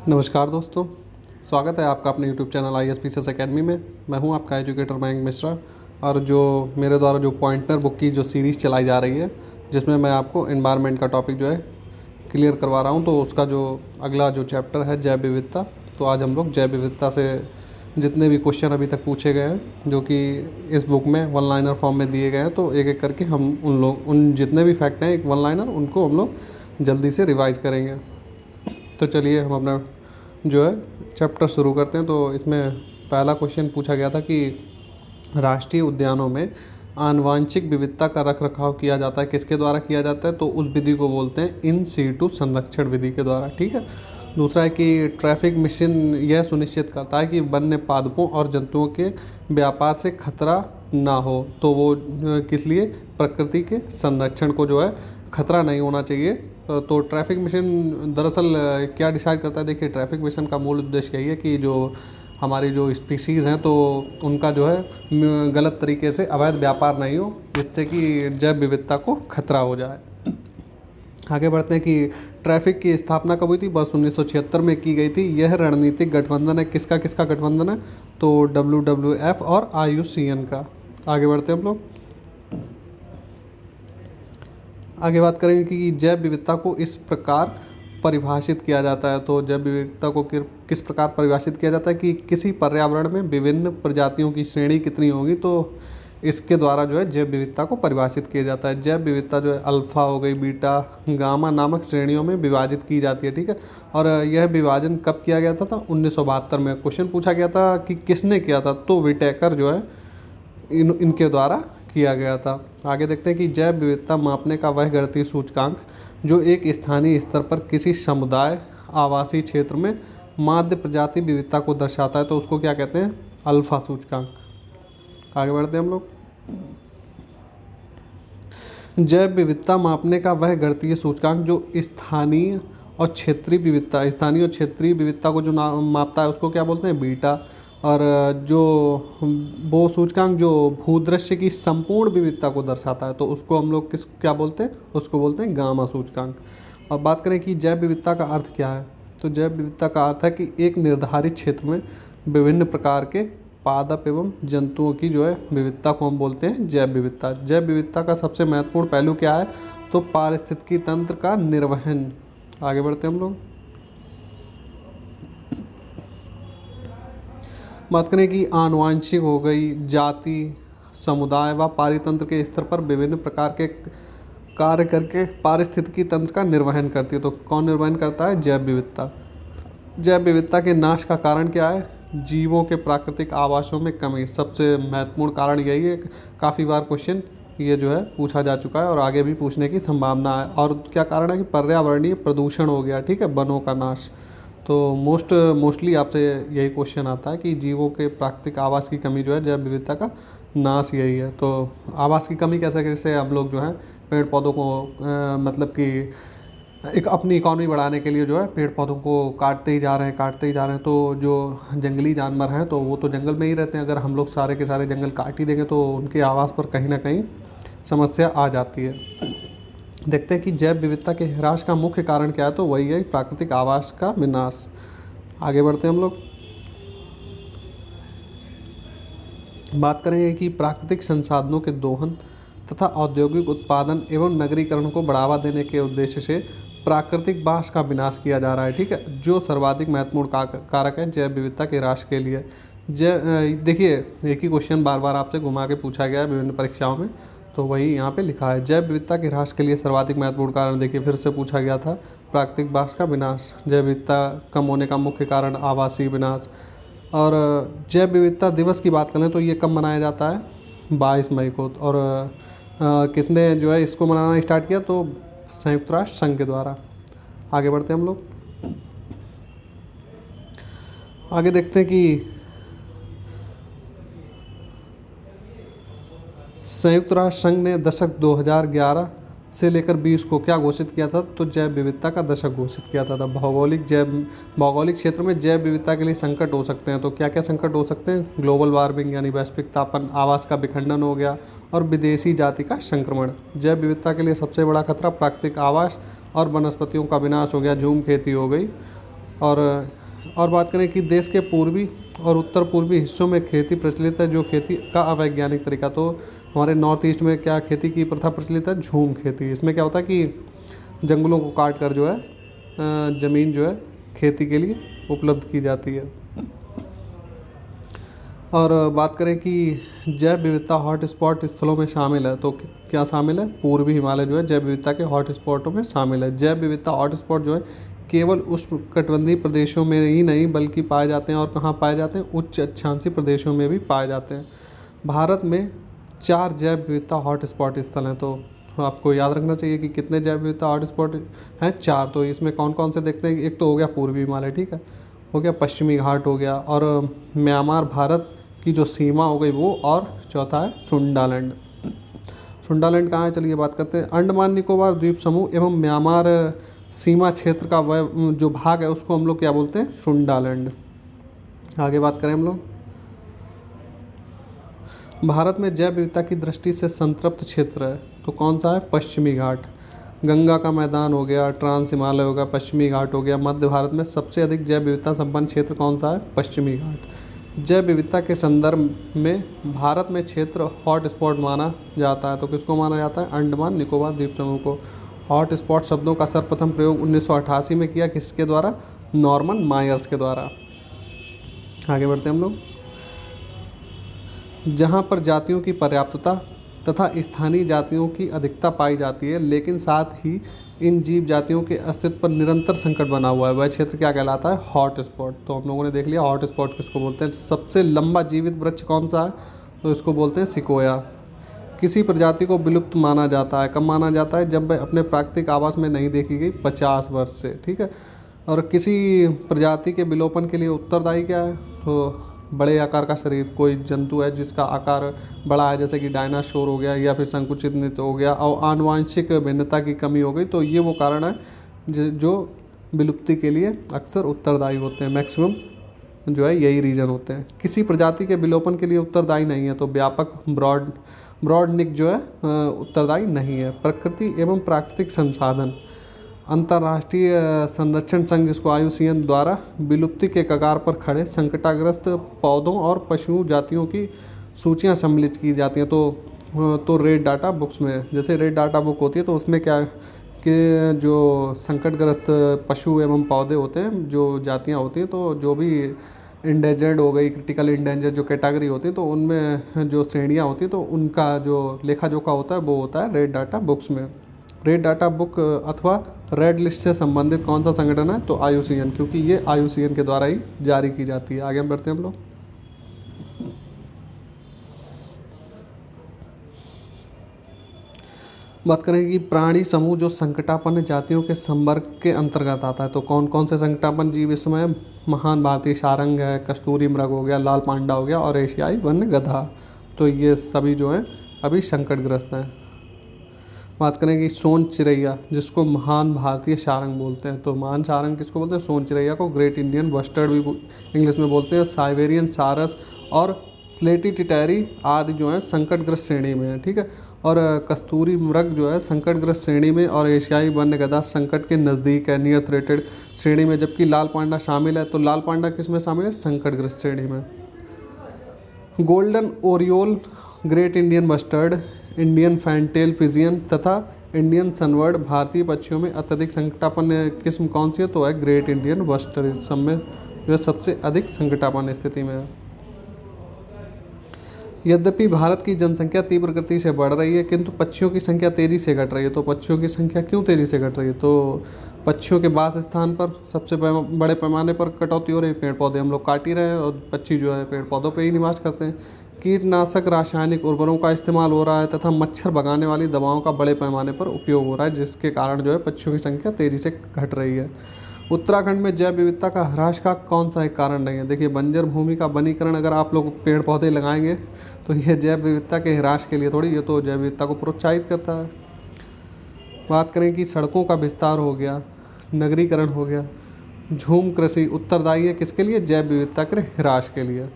नमस्कार दोस्तों, स्वागत है आपका अपने YouTube चैनल ISPCS अकेडमी में। मैं हूं आपका एजुकेटर मयंक मिश्रा और जो मेरे द्वारा जो पॉइंटर बुक की जो सीरीज़ चलाई जा रही है, जिसमें मैं आपको एनवायरनमेंट का टॉपिक जो है क्लियर करवा रहा हूं, तो उसका जो अगला जो चैप्टर है जैव विविधता। तो आज हम लोग जैव विविधता से जितने भी क्वेश्चन अभी तक पूछे गए हैं, जो कि इस बुक में वन लाइनर फॉर्म में दिए गए हैं, तो एक एक करके हम उन जितने भी फैक्ट हैं एक वन लाइनर, उनको हम लोग जल्दी से रिवाइज़ करेंगे। तो चलिए हम अपना जो है चैप्टर शुरू करते हैं। तो इसमें पहला क्वेश्चन पूछा गया था कि राष्ट्रीय उद्यानों में आनुवांशिक विविधता का रख रखाव किया जाता है, किसके द्वारा किया जाता है? तो उस विधि को बोलते हैं इन सीटू संरक्षण विधि के द्वारा। ठीक है। दूसरा है कि ट्रैफिक मिशन यह सुनिश्चित करता है कि वन्य पादपों और जंतुओं के व्यापार से खतरा ना हो। तो वो किस लिए? प्रकृति के संरक्षण को जो है खतरा नहीं होना चाहिए। तो ट्रैफिक मिशन दरअसल क्या डिसाइड करता है? देखिए, ट्रैफिक मिशन का मूल उद्देश्य यही है कि जो हमारी जो स्पीसीज़ हैं तो उनका जो है गलत तरीके से अवैध व्यापार नहीं हो, जिससे कि जैव विविधता को खतरा हो जाए। आगे बढ़ते हैं कि ट्रैफिक की स्थापना कब हुई थी? वर्ष 1976 में की गई थी। यह रणनीतिक गठबंधन है, किसका किसका गठबंधन है? तो WWF और IUCN का। आगे बढ़ते हैं हम लोग। आगे बात करेंगे कि जैव विविधता को इस प्रकार परिभाषित किया जाता है। तो जैव विविधता को किस प्रकार परिभाषित किया जाता है कि किसी पर्यावरण में विभिन्न प्रजातियों की श्रेणी कितनी होगी, तो इसके द्वारा जो है जैव विविधता को परिभाषित किया जाता है। जैव विविधता जो है अल्फ़ा हो गई, बीटा, गामा नामक श्रेणियों में विभाजित की जाती है। ठीक है। और यह विभाजन कब किया गया था? 1972 में। क्वेश्चन पूछा गया था कि किसने किया था? तो विटेकर जो है इनके द्वारा किया गया था। आगे देखते हैं कि जैव विविधता मापने का वह गणितीय सूचकांक जो एक स्थानीय स्तर पर किसी समुदाय आवासीय क्षेत्र में माध्य प्रजाति विविधता को दर्शाता है, तो उसको क्या कहते हैं? अल्फा सूचकांक। आगे बढ़ते हैं हम लोग। जैव विविधता मापने का वह गणितीय सूचकांक जो स्थानीय और क्षेत्रीय विविधता को जो मापता है, उसको क्या बोलते हैं? बीटा। और जो वो सूचकांक जो भूदृश्य की संपूर्ण विविधता को दर्शाता है, तो उसको हम लोग क्या बोलते हैं? उसको बोलते हैं गामा सूचकांक। अब बात करें कि जैव विविधता का अर्थ क्या है, तो जैव विविधता का अर्थ है कि एक निर्धारित क्षेत्र में विभिन्न प्रकार के पादप एवं जंतुओं की जो है विविधता को हम बोलते हैं जैव विविधता। जैव विविधता का सबसे महत्वपूर्ण पहलू क्या है? तो पारिस्थितिकी तंत्र का निर्वहन। आगे बढ़ते हैं हम लोग। बात करें कि आनुवांशिक हो गई, जाति, समुदाय व पारितंत्र के स्तर पर विभिन्न प्रकार के कार्य करके पारिस्थितिकी तंत्र का निर्वहन करती है। तो कौन निर्वहन करता है? जैव विविधता। जैव विविधता के नाश का कारण क्या है? जीवों के प्राकृतिक आवासों में कमी। सबसे महत्वपूर्ण कारण यही है। काफ़ी बार क्वेश्चन ये जो है पूछा जा चुका है और आगे भी पूछने की संभावना है। और क्या कारण है? कि पर्यावरणीय प्रदूषण हो गया। ठीक है, वनों का नाश। तो मोस्टली आपसे यही क्वेश्चन आता है कि जीवों के प्राकृतिक आवास की कमी जो है जैव विविधता का नाश यही है। तो आवास की कमी कैसे हम लोग जो है पेड़ पौधों को मतलब कि एक अपनी इकॉनमी बढ़ाने के लिए जो है पेड़ पौधों को काटते ही जा रहे हैं। तो जो जंगली जानवर हैं तो वो तो जंगल में ही रहते हैं। अगर हम लोग सारे के सारे जंगल काट ही देंगे तो उनके आवास पर कहीं ना कहीं समस्या आ जाती है। देखते हैं कि जैव विविधता के ह्रास का मुख्य कारण क्या है, तो वही है प्राकृतिक आवास का विनाश। आगे बढ़ते हैं हम लोग। बात करेंगे कि प्राकृतिक संसाधनों के दोहन तथा औद्योगिक उत्पादन एवं नगरीकरण को बढ़ावा देने के उद्देश्य से प्राकृतिक बाँस का विनाश किया जा रहा है। ठीक है, जो सर्वाधिक महत्वपूर्ण कारक है जैव विविधता के ह्रास के लिए। देखिए, एक ही क्वेश्चन बार बार आपसे घुमा के पूछा गया है विभिन्न परीक्षाओं में, तो वही यहाँ पे लिखा है। जैव विविधता के ह्रास के लिए सर्वाधिक महत्वपूर्ण कारण, देखिए फिर से पूछा गया था, प्राकृतिक बाँस का विनाश। जैव विविधता कम होने का मुख्य कारण आवासीय विनाश। और जैव विविधता दिवस की बात करें तो ये कब मनाया जाता है? 22 मई को। और किसने जो है इसको मनाना स्टार्ट किया? तो संयुक्त राष्ट्र संघ के द्वारा। आगे बढ़ते हैं हम लोग। आगे देखते हैं कि संयुक्त राष्ट्र संघ ने दशक 2011 से लेकर 20 को क्या घोषित किया था? तो जैव विविधता का दशक घोषित किया था। भौगोलिक क्षेत्र में जैव विविधता के लिए संकट हो सकते हैं। तो क्या क्या संकट हो सकते हैं? ग्लोबल वार्मिंग यानी वैश्विक तापन, आवास का विखंडन हो गया और विदेशी जाति का संक्रमण। जैव विविधता के लिए सबसे बड़ा खतरा प्राकृतिक आवास और वनस्पतियों का विनाश हो गया, झूम खेती हो गई। और बात करें कि देश के पूर्वी और उत्तर पूर्वी हिस्सों में खेती प्रचलित है, जो खेती का अवैज्ञानिक तरीका। तो हमारे नॉर्थ ईस्ट में क्या खेती की प्रथा प्रचलित है? झूम खेती। इसमें क्या होता है कि जंगलों को काट कर जो है ज़मीन जो है खेती के लिए उपलब्ध की जाती है। और बात करें कि जैव विविधता हॉट स्पॉट स्थलों में शामिल है, तो क्या शामिल है? पूर्वी हिमालय जो है जैव विविधता के हॉट स्पॉटों में शामिल है। जैव विविधता हॉट स्पॉट जो है केवल उष्णकटिबंधीय प्रदेशों में ही नहीं बल्कि पाए जाते हैं। और कहाँ पाए जाते हैं? उच्च अक्षांशीय प्रदेशों में भी पाए जाते हैं। भारत में 4 जैव विविधता हॉट स्पॉट स्थल हैं। तो आपको याद रखना चाहिए कि कितने जैव विविधता हॉट स्पॉट हैं? 4। तो इसमें कौन कौन से देखते हैं? एक तो हो गया पूर्वी हिमालय, ठीक है, हो गया पश्चिमी घाट हो गया, और म्यांमार भारत की जो सीमा हो गई वो, और चौथा है सुंडालैंड। सुंडालैंड कहाँ है? चलिए बात करते हैं। अंडमान निकोबार द्वीप समूह एवं म्यांमार सीमा क्षेत्र का वह जो भाग है उसको हम लोग क्या बोलते हैं? सुंडालैंड। आगे बात करें हम लोग, भारत में जैव विविधता की दृष्टि से संतृप्त क्षेत्र है, तो कौन सा है? पश्चिमी घाट। गंगा का मैदान हो गया, ट्रांस हिमालय हो गया, पश्चिमी घाट हो गया। मध्य भारत में सबसे अधिक जैव विविधता संपन्न क्षेत्र कौन सा है? पश्चिमी घाट। जैव विविधता के संदर्भ में भारत में क्षेत्र हॉट स्पॉट माना जाता है, तो किसको माना जाता है? अंडमान निकोबार द्वीप समूह को। हॉट स्पॉट शब्दों का सर्वप्रथम प्रयोग 1988 में किया, किसके द्वारा? नॉर्मन मायर्स के द्वारा। आगे बढ़ते हैं हम लोग, जहाँ पर जातियों की पर्याप्तता तथा स्थानीय जातियों की अधिकता पाई जाती है, लेकिन साथ ही इन जीव जातियों के अस्तित्व पर निरंतर संकट बना हुआ है, वह क्षेत्र क्या कहलाता है? Hot spot. तो हम लोगों ने देख लिया हॉट स्पॉट किसको बोलते हैं। सबसे लंबा जीवित वृक्ष कौन सा है? तो इसको बोलते हैं सिकोया। किसी प्रजाति को विलुप्त माना जाता है, कब माना जाता है? जब वह अपने प्राकृतिक आवास में नहीं देखी गई 50 वर्ष से, ठीक है। और किसी प्रजाति के विलोपन के लिए उत्तरदायी क्या है? तो बड़े आकार का शरीर, कोई जंतु है जिसका आकार बड़ा है, जैसे कि डायनासोर हो गया, या फिर संकुचित नृत्य हो गया, और आनुवांशिक भिन्नता की कमी हो गई, तो ये वो कारण है जो विलुप्ति के लिए अक्सर उत्तरदायी होते हैं। मैक्सिमम जो है यही रीज़न होते हैं। किसी प्रजाति के विलोपन के लिए उत्तरदायी नहीं है, तो व्यापक ब्रॉडनिक जो है उत्तरदायी नहीं है। प्रकृति एवं प्राकृतिक संसाधन, अंतर्राष्ट्रीय संरक्षण संघ जिसको IUCN द्वारा विलुप्ति के कगार पर खड़े संकटाग्रस्त पौधों और पशु जातियों की सूचियां सम्मिलित की जाती हैं। तो रेड डाटा बुक्स में, जैसे रेड डाटा बुक होती है, तो उसमें क्या कि जो संकटग्रस्त पशु एवं पौधे होते हैं, जो जातियां होती हैं, तो जो भी इंडेंजर्ड हो गई, क्रिटिकल इंडेंजर जो कैटेगरी होती है, तो उनमें जो श्रेणियाँ होती हैं, तो उनका जो लेखा जोखा होता है वो होता है रेड डाटा बुक्स में। रेड डाटा बुक अथवा रेड लिस्ट से संबंधित कौन सा संगठन है? तो IUCN, क्योंकि ये IUCN के द्वारा ही जारी की जाती है। आगे हम बढ़ते हैं हम लोग, बात करें कि प्राणी समूह जो संकटापन्न जातियों के संवर्ग के अंतर्गत आता है, तो कौन कौन से संकटापन्न जीव इस समय? महान भारतीय सारंग है, कस्तूरी मृग हो गया, लाल पांडा हो गया, और एशियाई वन्य गधा। तो ये सभी जो हैं अभी संकटग्रस्त हैं। बात करें कि सोन चिरैया जिसको महान भारतीय सारंग बोलते हैं, तो महान सारंग किसको बोलते हैं? सोन चिरैया को। ग्रेट इंडियन बस्टर्ड भी इंग्लिश में बोलते हैं। साइबेरियन सारस और स्लेटी टिटैरी आदि जो है संकटग्रस्त श्रेणी में है, ठीक है। और कस्तूरी मृग जो है संकटग्रस्त श्रेणी में, और एशियाई वन्य गधा संकट के नज़दीक है, नियर थ्रेटेड श्रेणी में, जबकि लाल पांडा शामिल है। तो लाल पांडा किस में शामिल है? संकटग्रस्त श्रेणी में। Golden oriole, great Indian bustard, Indian fantail pigeon तथा इंडियन सनबर्ड भारतीय पक्षियों में अत्यधिक संकटापन्न किस्म कौन सी है? तो है ग्रेट इंडियन बस्टर्ड। इस सब में जो सबसे अधिक संकटापन्न स्थिति में है। यद्यपि भारत की जनसंख्या तीव्र गति से बढ़ रही है, किंतु पक्षियों की संख्या तेज़ी से घट रही है। तो पक्षियों की संख्या क्यों तेज़ी से घट रही है? तो पक्षियों के वास स्थान पर सबसे बड़े पैमाने पर कटौती हो रही है। पेड़ पौधे हम लोग काट ही रहे हैं, और पक्षी जो है पेड़ पौधों पर ही निवास करते हैं। कीटनाशक रासायनिक उर्वरकों का इस्तेमाल हो रहा है तथा मच्छर भगाने वाली दवाओं का बड़े पैमाने पर उपयोग हो रहा है, जिसके कारण जो है पक्षियों की संख्या तेज़ी से घट रही है। उत्तराखंड में जैव विविधता का ह्रास का कौन सा एक कारण नहीं है? देखिए, बंजर भूमि का वनीकरण, अगर आप लोग पेड़ पौधे लगाएंगे तो ये जैव विविधता के ह्रास के लिए थोड़ी, ये तो जैव विविधता को प्रोत्साहित करता है। बात करें कि सड़कों का विस्तार हो गया, नगरीकरण हो गया, झूम कृषि उत्तरदायी है किसके लिए? जैव विविधता के ह्रास के लिए।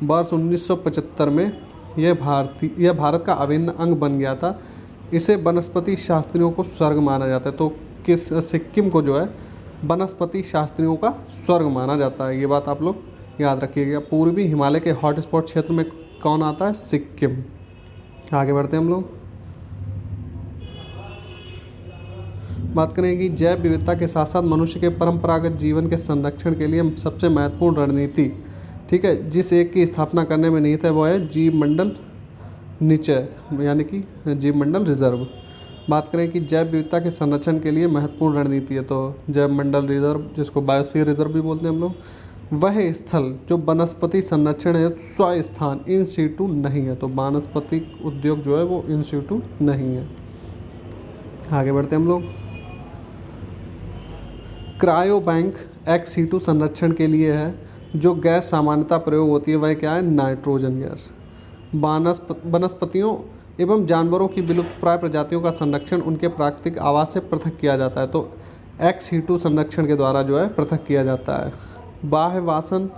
वर्ष 1975 में यह भारत का अभिन्न अंग बन गया था। इसे वनस्पति शास्त्रियों को स्वर्ग माना जाता है। तो किस सिक्किम को जो है वनस्पति शास्त्रियों का स्वर्ग माना जाता है। ये बात आप लोग याद रखिएगा। पूर्वी हिमालय के हॉटस्पॉट क्षेत्र में कौन आता है? सिक्किम। आगे बढ़ते हैं हम लोग। बात करें कि जैव विविधता के साथ साथ मनुष्य के परंपरागत जीवन के संरक्षण के लिए सबसे महत्वपूर्ण रणनीति, ठीक है, जिस एक की स्थापना करने में निहित है वो है जीव मंडल निचय, यानी कि जीव मंडल रिजर्व। बात करें कि जैव विविधता के संरक्षण के लिए महत्वपूर्ण रणनीति है, तो जैव मंडल रिजर्व, जिसको बायोस्फीयर रिजर्व भी बोलते हैं हम लोग, वह स्थल जो वनस्पति संरक्षण है स्वस्थान इन सीटू नहीं है। तो वानस्पतिक उद्योग जो है वो इन सीटू नहीं है। आगे बढ़ते हैं हम लोग। क्रायो बैंक एक्स सीटू संरक्षण के लिए है। जो गैस सामान्यतः प्रयोग होती है वह क्या है? Nitrogen gas. वनस्पतियों एवं जानवरों की विलुप्त प्राय प्रजातियों का संरक्षण उनके प्राकृतिक आवास से पृथक किया जाता है, तो एक्स सीटू संरक्षण के द्वारा जो है पृथक किया जाता है। बाह्य वासन,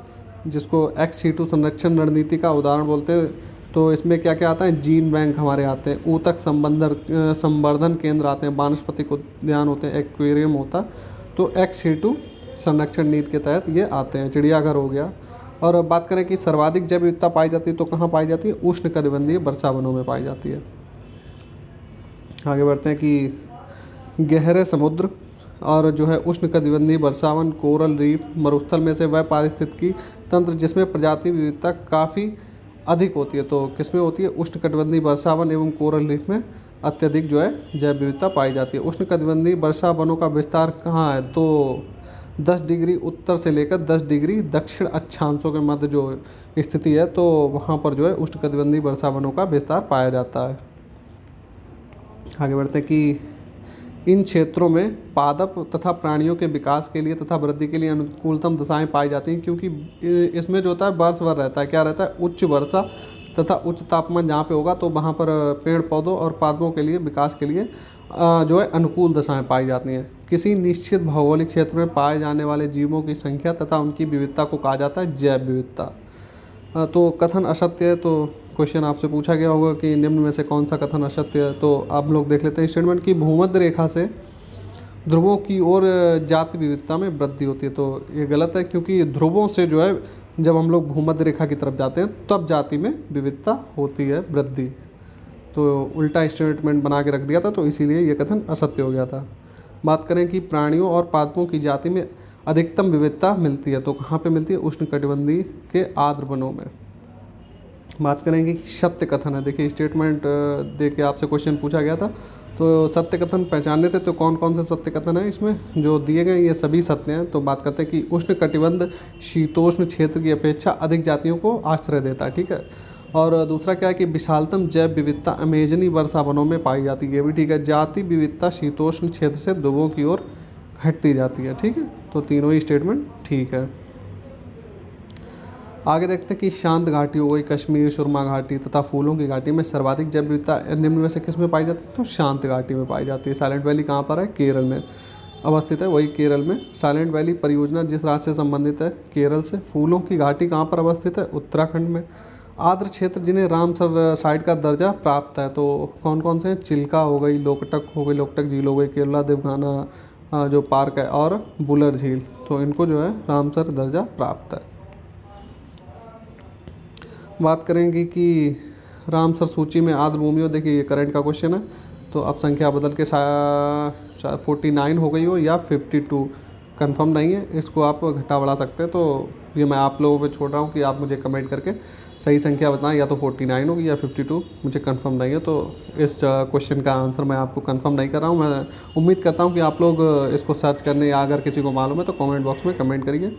जिसको एक्स सीटू संरक्षण रणनीति का उदाहरण बोलते हैं, तो इसमें क्या क्या आता है? जीन बैंक हमारे आते हैं, ऊतक संवर्धन केंद्र आते हैं, वानस्पतिक उद्यान होते हैं, एक्वेरियम होता है। तो एक्स सीटू संरक्षण नीति के तहत ये आते हैं। चिड़ियाघर हो गया। और अब बात करें कि सर्वाधिक जैव विविधता पाई जाती है तो कहाँ पाई जाती है? उष्णकटिबंधीय वर्षावनों में पाई जाती है। आगे बढ़ते हैं कि गहरे समुद्र और जो है उष्णकटिबंधीय वर्षावन, कोरल रीफ, मरुस्थल में से वह पारिस्थितिकी तंत्र जिसमें प्रजाति विविधता काफ़ी अधिक होती है। तो किसमें होती है? उष्णकटिबंधीय वर्षावन एवं कोरल रीफ में अत्यधिक जो है जैव विविधता पाई जाती है। उष्णकटिबंधीय वर्षावनों का विस्तार कहाँ है? तो 10 डिग्री उत्तर से लेकर 10 डिग्री दक्षिण अक्षांशों के मध्य जो स्थिति है, तो वहाँ पर जो है उष्णकटिबंधीय वर्षावनों का विस्तार पाया जाता है। आगे बढ़ते हैं कि इन क्षेत्रों में पादप तथा प्राणियों के विकास के लिए तथा वृद्धि के लिए अनुकूलतम दशाएं पाई जाती हैं, क्योंकि इसमें जो होता है वर्ष भर रहता है। क्या रहता है? उच्च वर्षा तथा उच्च तापमान जहाँ पे होगा तो वहाँ पर पेड़ पौधों और पादपों के लिए विकास के लिए जो है अनुकूल दशाएं पाई जाती हैं। किसी निश्चित भौगोलिक क्षेत्र में पाए जाने वाले जीवों की संख्या तथा उनकी विविधता को कहा जाता है जैव विविधता। तो कथन असत्य है, तो क्वेश्चन आपसे पूछा गया होगा कि निम्न में से कौन सा कथन असत्य है। तो आप लोग देख लेते हैं स्टेटमेंट की भूमध्य रेखा से ध्रुवों की ओर जाति विविधता में वृद्धि होती है। तो ये गलत है, क्योंकि ध्रुवों से जो है जब हम लोग भूमध्य रेखा की तरफ जाते हैं तब जाति में विविधता होती है, वृद्धि। तो उल्टा स्टेटमेंट बना के रख दिया था, तो इसीलिए ये कथन असत्य हो गया था। बात करें कि प्राणियों और पादपों की जाति में अधिकतम विविधता मिलती है, तो कहाँ पे मिलती है? उष्णकटिबंधीय के आर्द्र वनों में। बात करेंगे कि सत्य कथन है। देखिए स्टेटमेंट दे के आपसे क्वेश्चन पूछा गया था, तो सत्य कथन पहचानने थे। तो कौन कौन से सत्य कथन है इसमें जो दिए गए? ये सभी सत्य हैं। तो बात करते हैं कि उष्णकटिबंध शीतोष्ण क्षेत्र की अपेक्षा अधिक जातियों को आश्रय देता है, ठीक है। और दूसरा क्या है कि विशालतम जैव विविधता अमेजनी वर्षावनों में पाई जाती है, ये भी ठीक है। जाति विविधता शीतोष्ण क्षेत्र से ध्रुवों की ओर घटती जाती है, ठीक है। तो तीनों ही स्टेटमेंट ठीक है। आगे देखते हैं कि शांत घाटी हो गई, कश्मीर, सुरमा घाटी तथा फूलों की घाटी में सर्वाधिक जैव विविधता निम्न में से किस में पाई जाती है? तो शांत घाटी में पाई जाती है। साइलेंट वैली कहाँ पर है? केरल में अवस्थित है, वही केरल में। साइलेंट वैली परियोजना जिस राज्य से संबंधित है? केरल से। फूलों की घाटी कहाँ पर अवस्थित है? उत्तराखंड में। आर्द्र क्षेत्र जिन्हें रामसर साइट का दर्जा प्राप्त है, तो कौन कौन से हैं? चिल्का हो गई, लोकटक हो गई, लोकटक झील हो गई, केरला देवघाना जो पार्क है, और बुलर झील, तो इनको जो है रामसर दर्जा प्राप्त है। बात करेंगे कि रामसर सूची में आर्द्र भूमियों, देखिए ये करंट का क्वेश्चन है, तो अब संख्या बदल के 49 हो गई हो या 52, कंफर्म नहीं है, इसको आप घटा बढ़ा सकते हैं। तो ये मैं आप लोगों पे छोड़ रहा हूँ कि आप मुझे कमेंट करके सही संख्या बताएं, या तो 49 होगी या 52, मुझे कंफर्म नहीं है। तो इस क्वेश्चन का आंसर मैं आपको कंफर्म नहीं कर रहा हूँ। मैं उम्मीद करता हूँ कि आप लोग इसको सर्च करने, या अगर किसी को मालूम है तो कमेंट बॉक्स में कमेंट करिए।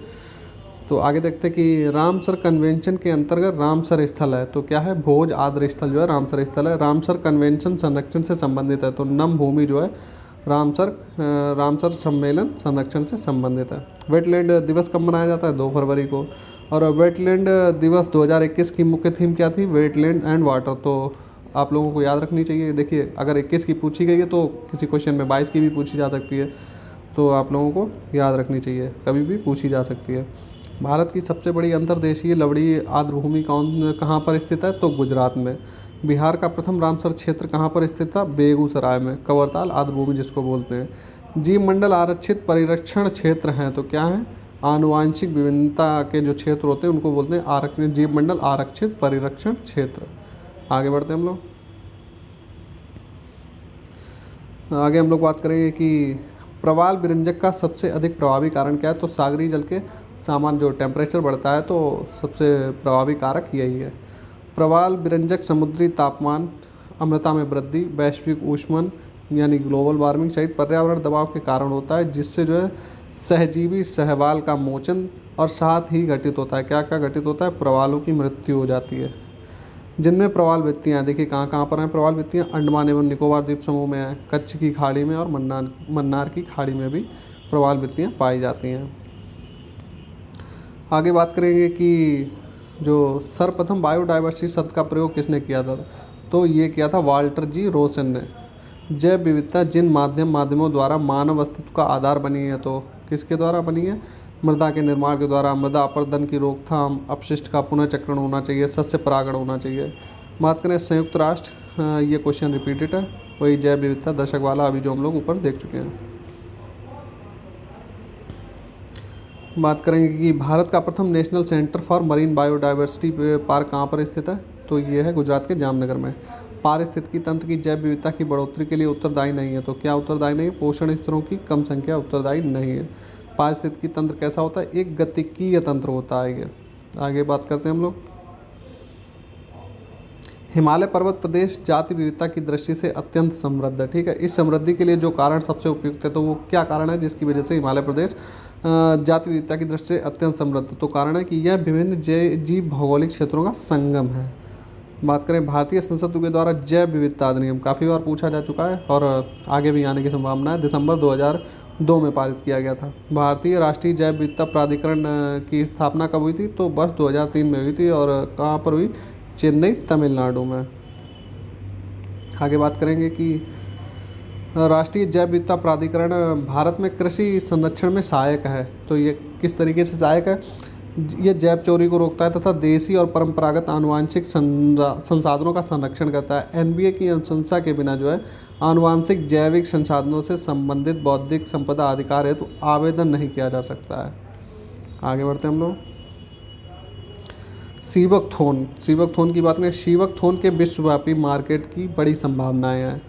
तो आगे देखते हैं कि रामसर कन्वेंशन के अंतर्गत रामसर स्थल है, तो क्या है? भोज आर्द्र स्थल जो है रामसर स्थल है। रामसर कन्वेंशन संरक्षण से संबंधित है, तो नम भूमि जो है रामसर सम्मेलन संरक्षण से संबंधित है। वेटलैंड दिवस कब मनाया जाता है? 2 फरवरी को। और वेटलैंड दिवस 2021 की मुख्य थीम क्या थी? Wetland and water. तो आप लोगों को याद रखनी चाहिए। देखिए अगर 21 की पूछी गई है तो किसी क्वेश्चन में 22 की भी पूछी जा सकती है, तो आप लोगों को याद रखनी चाहिए, कभी भी पूछी जा सकती है। भारत की सबसे बड़ी अंतर्देशीय लवणीय आर्द्र भूमि कहाँ पर स्थित है? तो गुजरात में। बिहार का प्रथम रामसर क्षेत्र कहाँ पर स्थित था? बेगूसराय में। कवरताल आर्द्र भूमि जिसको बोलते हैं। जीव मंडल आरक्षित परिरक्षण क्षेत्र हैं, तो क्या है, आनुवांशिक विभिन्नता के जो क्षेत्र होते हैं उनको बोलते हैं आरक्षित, जीव मंडल आरक्षित परिरक्षण क्षेत्र। आगे बढ़ते हैं हम लोग। आगे हम लोग बात करेंगे कि प्रवाल विरंजक का सबसे अधिक प्रभावी कारण क्या है, तो सागरीय जल के सामान्य जो टेम्परेचर बढ़ता है तो सबसे प्रभावी कारक यही है। प्रवाल विरंजक समुद्री तापमान, आर्द्रता में वृद्धि, वैश्विक ऊष्मन यानी ग्लोबल वार्मिंग सहित पर्यावरण दबाव के कारण होता है, जिससे जो है सहजीवी सहवाल का मोचन और साथ ही घटित होता है, क्या क्या घटित होता है, प्रवालों की मृत्यु हो जाती है। जिनमें प्रवाल भित्तियाँ देखिए कहाँ कहाँ पर हैं प्रवाल भित्तियाँ, अंडमान एवं निकोबार द्वीप समूह में है, कच्छ की खाड़ी में और मन्नार की खाड़ी में भी प्रवाल भित्तियाँ पाई जाती हैं। आगे बात करेंगे कि जो सर्वप्रथम बायोडाइवर्सिटी शब्द का प्रयोग किसने किया था, तो ये किया था वाल्टर जी रोसन ने। जैव विविधता जिन माध्यमों द्वारा मानव अस्तित्व का आधार बनी है, तो किसके द्वारा बनी है, मृदा के निर्माण के द्वारा, मृदा अपरदन की रोकथाम, अपशिष्ट का पुनर्चक्रण होना चाहिए, सस्य परागण होना चाहिए। बात करें संयुक्त राष्ट्र, ये क्वेश्चन रिपीटेड है, वही जैव विविधता दशक वाला अभी जो हम लोग ऊपर देख चुके हैं। बात करेंगे कि भारत का प्रथम national centre for marine biodiversity park कहाँ पर स्थित है, तो ये है गुजरात के जामनगर में। पारिस्थितिकी तंत्र की जैव विविधता की बढ़ोतरी के लिए उत्तरदायी नहीं है, तो क्या उत्तरदायी नहीं है, पोषण स्तरों की कम संख्या उत्तरदायी नहीं है। पारिस्थितिकी तंत्र कैसा होता है, एक गतिकीय तंत्र होता है ये। आगे बात करते हैं हम लोग। हिमालय पर्वत प्रदेश जाति विविधता की दृष्टि से अत्यंत समृद्ध है, ठीक है। इस समृद्धि के लिए जो कारण सबसे उपयुक्त है, तो वो क्या कारण है जिसकी वजह से हिमालय प्रदेश जाति विविधता की दृष्टि से अत्यंत समृद्ध, तो कारण है कि यह विभिन्न जीव भौगोलिक क्षेत्रों का संगम है। बात करें भारतीय संसद के द्वारा जैव विविधता अधिनियम, काफ़ी बार पूछा जा चुका है और आगे भी आने की संभावना है, दिसंबर 2002 में पारित किया गया था। भारतीय राष्ट्रीय जैव विविधता प्राधिकरण की स्थापना कब हुई थी, तो वर्ष 2003 में हुई थी और कहाँ पर हुई, चेन्नई तमिलनाडु में। आगे बात करेंगे कि राष्ट्रीय जैव विविधता प्राधिकरण भारत में कृषि संरक्षण में सहायक है, तो ये किस तरीके से सहायक है, ये जैव चोरी को रोकता है तथा देसी और परंपरागत आनुवांशिक संसाधनों का संरक्षण करता है। एनबीए की अनुशंसा के बिना जो है आनुवांशिक जैविक संसाधनों से संबंधित बौद्धिक संपदा अधिकार है तो आवेदन नहीं किया जा सकता है। आगे बढ़ते हैं हम लोग। सीवक थोन की बात करें, सीवक थोन के विश्वव्यापी मार्केट की बड़ी संभावनाएं हैं।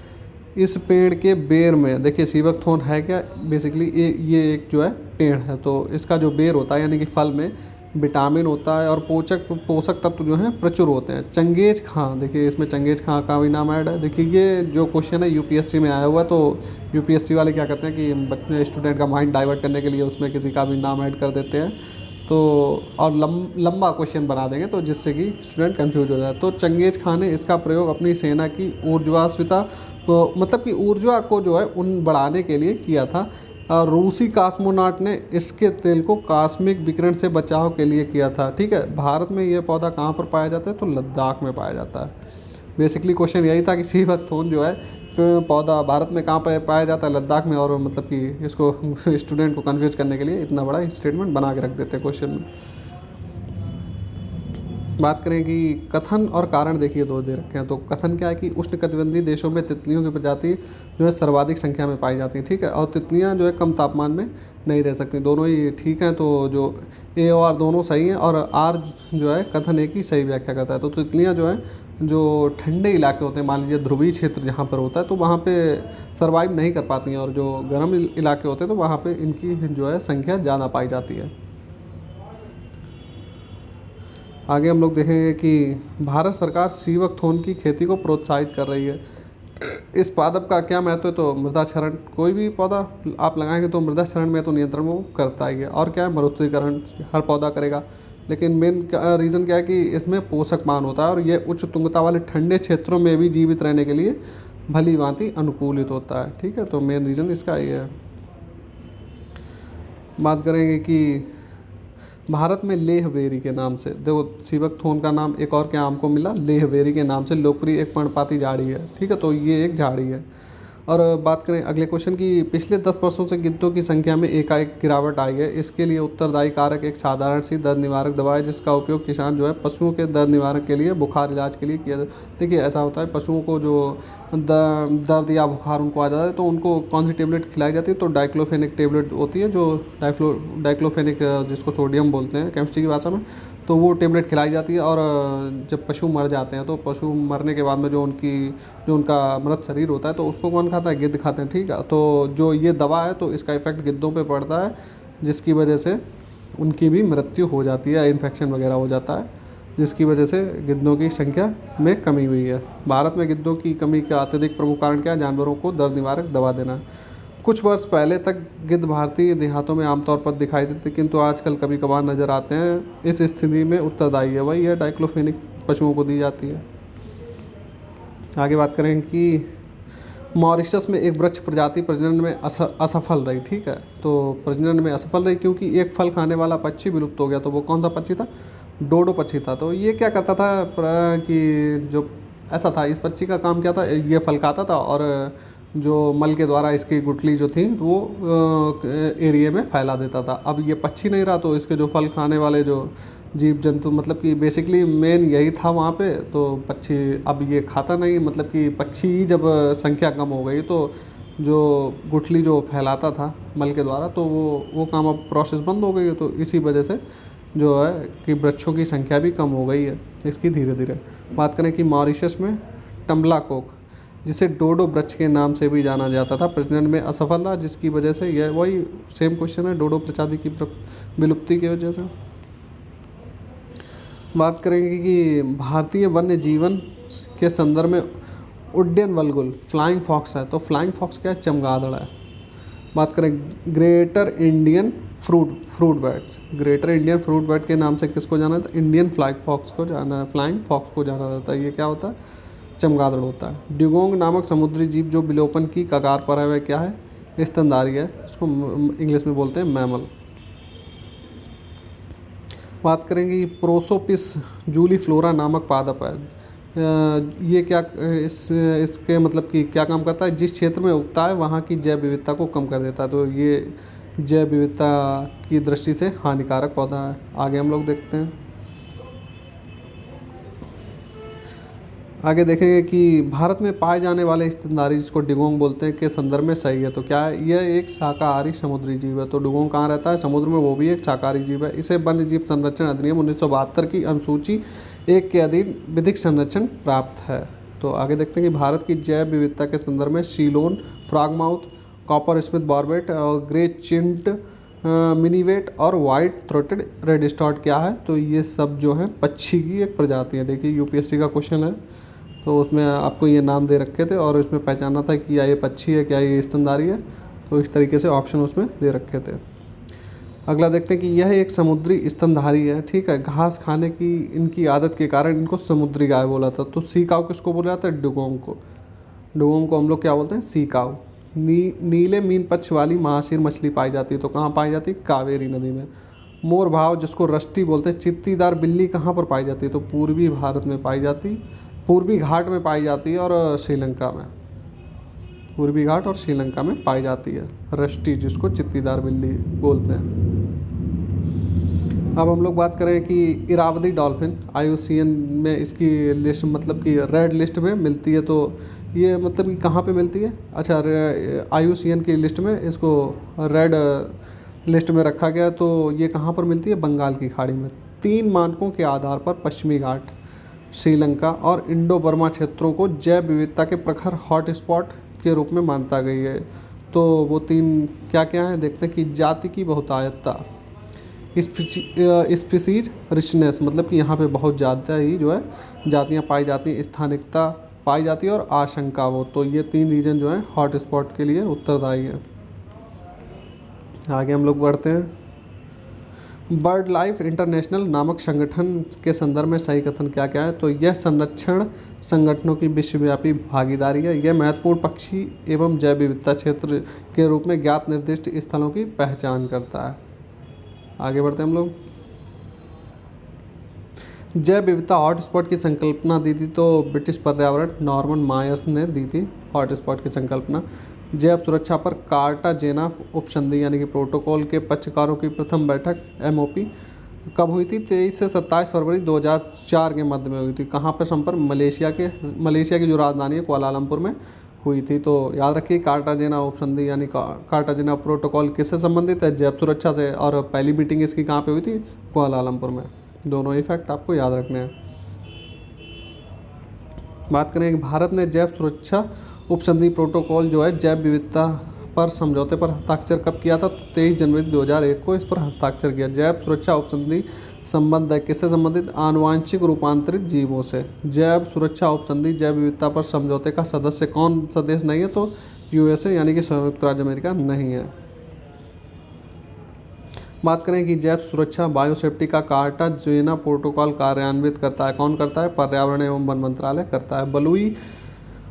इस पेड़ के बेर में देखिए सीवक थोन है क्या, बेसिकली ये एक जो है पेड़ है, तो इसका जो बेर होता है यानी कि फल में विटामिन होता है और पोषक तत्व जो हैं प्रचुर होते हैं। चंगेज खां, देखिए इसमें चंगेज खां का भी नाम ऐड है। देखिए ये जो क्वेश्चन है यूपीएससी में आया हुआ है, तो यूपीएससी वाले क्या करते हैं कि बच्चे स्टूडेंट का माइंड डाइवर्ट करने के लिए उसमें किसी का भी नाम ऐड कर देते हैं, तो और लंबा क्वेश्चन बना देंगे तो जिससे कि स्टूडेंट कंफ्यूज हो जाए। तो चंगेज खां ने इसका प्रयोग अपनी सेना की ऊर्ज्वास्विता को, मतलब कि ऊर्जा को जो है उन बढ़ाने के लिए किया था। रूसी कॉस्मोनॉट ने इसके तेल को कॉस्मिक विकिरण से बचाव के लिए किया था, ठीक है। भारत में यह पौधा कहाँ पर पाया जाता है, तो लद्दाख में पाया जाता है। बेसिकली क्वेश्चन यही था कि सीवक थोन जो है पौधा भारत में कहाँ पर पाया जाता है, लद्दाख में, और मतलब कि इसको स्टूडेंट को कन्फ्यूज करने के लिए इतना बड़ा स्टेटमेंट बना के रख देते हैं क्वेश्चन में। बात करें कि कथन और कारण, देखिए दो दे रखे हैं, तो कथन क्या है कि उष्णकटिबंधीय देशों में तितलियों की प्रजाति जो है सर्वाधिक संख्या में पाई जाती है, ठीक है, और तितलियां जो है कम तापमान में नहीं रह सकती, दोनों ही ठीक हैं। तो जो ए और आर दोनों सही हैं और आर जो है कथन एक ही सही व्याख्या करता है। तो तितलियाँ जो है जो ठंडे इलाके होते हैं, मान लीजिए ध्रुवीय क्षेत्र जहाँ पर होता है, तो वहाँ पे सर्वाइव नहीं कर पाती हैं, और जो गर्म इलाके होते हैं तो वहाँ पे इनकी जो है संख्या ज़्यादा पाई जाती है। आगे हम लोग देखेंगे कि भारत सरकार सीवक थोन की खेती को प्रोत्साहित कर रही है। इस पादप का क्या महत्व है, तो मृदा क्षरण, कोई भी पौधा आप लगाएंगे तो मृदा क्षरण में तो नियंत्रण वो करता ही है, और क्या है मरुस्थलीकरण हर पौधा करेगा। लेकिन मेन रीज़न क्या है कि इसमें पोषक मान होता है और ये उच्च तुंगता वाले ठंडे क्षेत्रों में भी जीवित रहने के लिए भली भांति अनुकूलित होता है, ठीक है। तो मेन रीज़न इसका ये है। बात करेंगे कि भारत में लेह बेरी के नाम से, देखो सीवक थोन का नाम एक और क्या आम को मिला, लेह बेरी के नाम से लोकप्रिय एक पर्णपाती झाड़ी है, ठीक है। तो ये एक झाड़ी है और बात करें अगले क्वेश्चन की, पिछले 10 वर्षों से गिद्धों की संख्या में एकाएक गिरावट आई है, इसके लिए उत्तरदायी कारक एक साधारण सी दर्द निवारक दवा है जिसका उपयोग किसान जो है पशुओं के दर्द निवारक के लिए, बुखार इलाज के लिए किया जाता है। देखिए ऐसा होता है, पशुओं को जो दर्द या बुखार उनको आ जाता है तो उनको कौन सी टेबलेट खिलाई जाती है, तो डाइक्लोफेनिक टेबलेट होती है, जो डाइक्लोफेनिक जिसको सोडियम बोलते हैं केमिस्ट्री की भाषा में, तो वो टेबलेट खिलाई जाती है। और जब पशु मर जाते हैं तो पशु मरने के बाद में जो उनका मृत शरीर होता है तो उसको कौन खाता है, गिद्ध खाते हैं, ठीक है। तो जो ये दवा है तो इसका इफेक्ट गिद्धों पे पड़ता है, जिसकी वजह से उनकी भी मृत्यु हो जाती है, इन्फेक्शन वगैरह हो जाता है, जिसकी वजह से गिद्धों की संख्या में कमी हुई है। भारत में गिद्धों की कमी का अत्यधिक प्रमुख कारण क्या है, जानवरों को दर्द निवारक दवा देना। कुछ वर्ष पहले तक गिद्ध भारतीय देहातों में आमतौर पर दिखाई देते, किंतु आजकल कभी कभार नज़र आते हैं। इस स्थिति में उत्तरदायी है वही है डाइक्लोफेनिक, पशुओं को दी जाती है। आगे बात करें कि मॉरिशस में एक वृक्ष प्रजाति प्रजनन में असफल रही, ठीक है। तो प्रजनन में असफल रही क्योंकि एक फल खाने वाला पक्षी विलुप्त हो गया। तो वो कौन सा पक्षी था, डोडो पक्षी था। तो ये क्या करता था कि जो ऐसा था, इस पक्षी का काम क्या था, ये फल खाता था और जो मल के द्वारा इसकी गुठली जो थी वो एरिया में फैला देता था। अब ये पक्षी नहीं रहा तो इसके जो फल खाने वाले जो जीव जंतु, मतलब कि बेसिकली मेन यही था वहाँ पे, तो पक्षी अब ये खाता नहीं, मतलब कि पक्षी ही जब संख्या कम हो गई तो जो गुठली जो फैलाता था मल के द्वारा तो वो काम अब प्रोसेस बंद हो गई है। तो इसी वजह से जो है कि वृक्षों की संख्या भी कम हो गई है इसकी धीरे धीरे। बात करें कि मॉरिशस में टम्बलाकोक, जिसे डोडो वृक्ष के नाम से भी जाना जाता था, प्रजनन में असफल रहा, जिसकी वजह से यह वही सेम क्वेश्चन है, डोडो प्रजाति की विलुप्ति की वजह से। बात करेंगे कि भारतीय वन्य जीवन के संदर्भ में उड्डयन वल्गुल फ्लाइंग फॉक्स है। तो फ्लाइंग फॉक्स क्या है, चमगादड़ है। बात करें greater Indian fruit bat, greater Indian fruit bat के नाम से किसको जाना जाता है, इंडियन फ्लाइंग फॉक्स को जाना जाता है। ये क्या होता है, चमगादड़ होता है। ड्यूगोंग नामक समुद्री जीव जो विलोपन की कगार पर है वह क्या है, स्तनधारी है, इसको इंग्लिश में बोलते हैं मैमल। बात करेंगे कि प्रोसोपिस जूलीफ्लोरा नामक पादप है। ये क्या इसके मतलब कि क्या काम करता है, जिस क्षेत्र में उगता है वहाँ की जैव विविधता को कम कर देता है। तो ये जैव विविधता की दृष्टि से हानिकारक पौधा है। आगे हम लोग देखते हैं, आगे देखेंगे कि भारत में पाए जाने वाले स्तनधारी जिसको डिगोंग बोलते हैं के संदर्भ में सही है। तो क्या है, यह एक शाकाहारी समुद्री जीव है। तो डिगोंग कहाँ रहता है, समुद्र में, वो भी एक शाकाहारी जीव है। इसे वन्य जीव संरक्षण अधिनियम 1972 की अनुसूची 1 के अधीन विधिक संरक्षण प्राप्त है। तो आगे देखते हैं कि भारत की जैव विविधता के संदर्भ में सीलोन, फ्रॉगमाउथ, कॉपर स्मिथ बॉर्बेट और ग्रे चिंट मिनीवेट और वाइट थ्रोटेड रेडस्टॉर्ट क्या है, तो ये सब जो है पक्षी की एक प्रजाति है। देखिए यूपीएससी का क्वेश्चन है तो उसमें आपको ये नाम दे रखे थे और उसमें पहचाना था कि क्या ये पक्षी है, क्या ये स्तनधारी है, तो इस तरीके से ऑप्शन उसमें दे रखे थे। अगला देखते हैं कि यह एक समुद्री स्तनधारी है, ठीक है। घास खाने की इनकी आदत के कारण इनको समुद्री गाय बोला था। तो सी काऊ किसको बोला जाता है, डुगोंग को। डुगोंग को हम लोग क्या बोलते हैं, सी काऊ। नीले मीन पक्ष वाली महाशीर मछली पाई जाती है। तो कहाँ पाई जाती है, कावेरी नदी में। मोर भाव जिसको रस्टी बोलते हैं, चित्तीदार बिल्ली कहाँ पर पाई जाती है, तो पूर्वी भारत में पाई जाती, पूर्वी घाट में पाई जाती है और श्रीलंका में, पूर्वी घाट और श्रीलंका में पाई जाती है रस्टी, जिसको चित्तीदार बिल्ली बोलते हैं। अब हम लोग बात करें कि इरावदी डॉल्फिन IUCN में इसकी लिस्ट मतलब कि रेड लिस्ट में मिलती है। तो ये मतलब कि कहाँ पे मिलती है, अच्छा IUCN की लिस्ट में इसको रेड लिस्ट में रखा गया। तो ये कहाँ पर मिलती है, बंगाल की खाड़ी में। 3 मानकों के आधार पर पश्चिमी घाट, श्रीलंका और इंडो बर्मा क्षेत्रों को जैव विविधता के प्रखर हॉटस्पॉट के रूप में मानता गई है। तो वो 3 क्या क्या हैं, देखते हैं कि जाति की बहुतायतता, स्पीसीज रिचनेस, मतलब कि यहाँ पे बहुत ज़्यादा ही जो है जातियाँ पाई जाती हैं, स्थानिकता पाई जाती है और आशंका वो। तो ये 3 रीजन जो है हॉटस्पॉट के लिए उत्तरदायी हैं। आगे हम लोग बढ़ते हैं, बर्ड लाइफ इंटरनेशनल नामक संगठन के संदर्भ में सही कथन क्या क्या है। तो यह संरक्षण संगठनों की विश्वव्यापी भागीदारी है। यह महत्वपूर्ण पक्षी एवं जैव विविधता क्षेत्र के रूप में ज्ञात निर्दिष्ट स्थलों की पहचान करता है। आगे बढ़ते हैं हम लोग, जैव विविधता हॉटस्पॉट की संकल्पना दी थी तो ब्रिटिश पर्यावरण नॉर्मन मायर्स ने दी थी हॉटस्पॉट की संकल्पना। जैव सुरक्षा पर कार्टाजेना उपसंधि यानी कि प्रोटोकॉल के पक्षकारों की प्रथम बैठक MOP कब हुई थी? 23 से 27 फरवरी 2004 के मध्य में हुई थी। कहाँ पर संपर्क? मलेशिया की जो राजधानी है कुआलालंपुर में हुई थी। तो याद रखिए कार्टाजेना उपसंधि यानी कार्टाजेना प्रोटोकॉल किससे संबंधित है? जैव सुरक्षा से। और पहली मीटिंग इसकी कहाँ पे हुई थी? कुआलालंपुर में। दोनों ही फैक्ट आपको याद रखने हैं। बात करें कि भारत ने जैव सुरक्षा उपसंधि प्रोटोकॉल जो है जैव विविधता पर समझौते पर हस्ताक्षर कब किया था? तो 23 जनवरी 2001 को इस पर हस्ताक्षर किया। जैव सुरक्षा उपसंधि संबंध है किससे संबंधित? आनुवांशिक रूपांतरित जीवों से। जैव सुरक्षा उपसंधि जैव विविधता पर समझौते का सदस्य कौन सा देश नहीं है? तो USA यानी कि संयुक्त राज्य अमेरिका नहीं है। बात करें कि जैव सुरक्षा बायोसेफ्टी का कार्टाजेना प्रोटोकॉल कार्यान्वित करता है, कौन करता है? पर्यावरण एवं वन मंत्रालय करता है। बलुई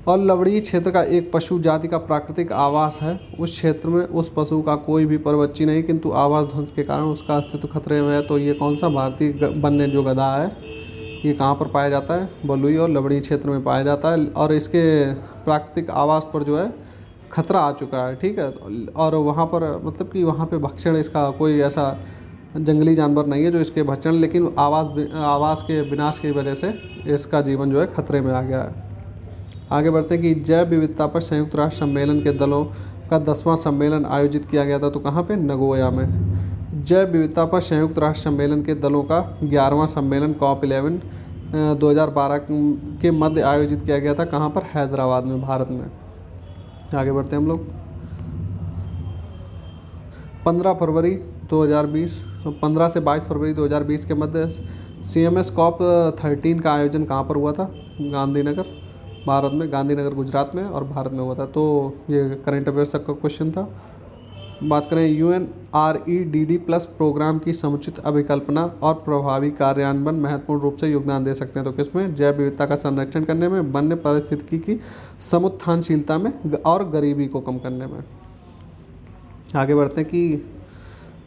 और लवणीय क्षेत्र का एक पशु जाति का प्राकृतिक आवास है। उस क्षेत्र में उस पशु का कोई भी परवच्ची नहीं, किंतु आवास ध्वंस के कारण उसका अस्तित्व खतरे में है। तो ये कौन सा? भारतीय वन्य जो गधा है, ये कहाँ पर पाया जाता है? बलुई और लवणीय क्षेत्र में पाया जाता है और इसके प्राकृतिक आवास पर जो है खतरा आ चुका है। ठीक है, और वहाँ पर मतलब कि वहाँ पे भक्षण इसका कोई ऐसा जंगली जानवर नहीं है जो इसके भक्षण, लेकिन आवास के विनाश की वजह से इसका जीवन जो है खतरे में आ गया है। आगे बढ़ते हैं कि जैव विविधता पर संयुक्त राष्ट्र सम्मेलन के दलों का 10वां सम्मेलन आयोजित किया गया था। तो कहाँ पे? नगोया में। जैव विविधता पर संयुक्त राष्ट्र सम्मेलन के दलों का 11वां सम्मेलन COP11 2012 के मध्य आयोजित किया गया था। कहाँ पर? हैदराबाद में, भारत में। आगे बढ़ते हैं हम लोग। 15 फरवरी 2020 15 से 22 फरवरी 2020 के मध्य CMS COP13 का आयोजन कहाँ पर हुआ था? गांधीनगर, भारत में। गांधीनगर गुजरात में और भारत में हुआ था। तो ये करंट अफेयर्स का क्वेश्चन था। बात करें UNREDD+ प्रोग्राम की समुचित अभिकल्पना और प्रभावी कार्यान्वयन महत्वपूर्ण रूप से योगदान दे सकते हैं। तो किसमें? जैव विविधता का संरक्षण करने में, वन्य पारिस्थितिकी की समुत्थानशीलता में और गरीबी को कम करने में। आगे बढ़ते हैं कि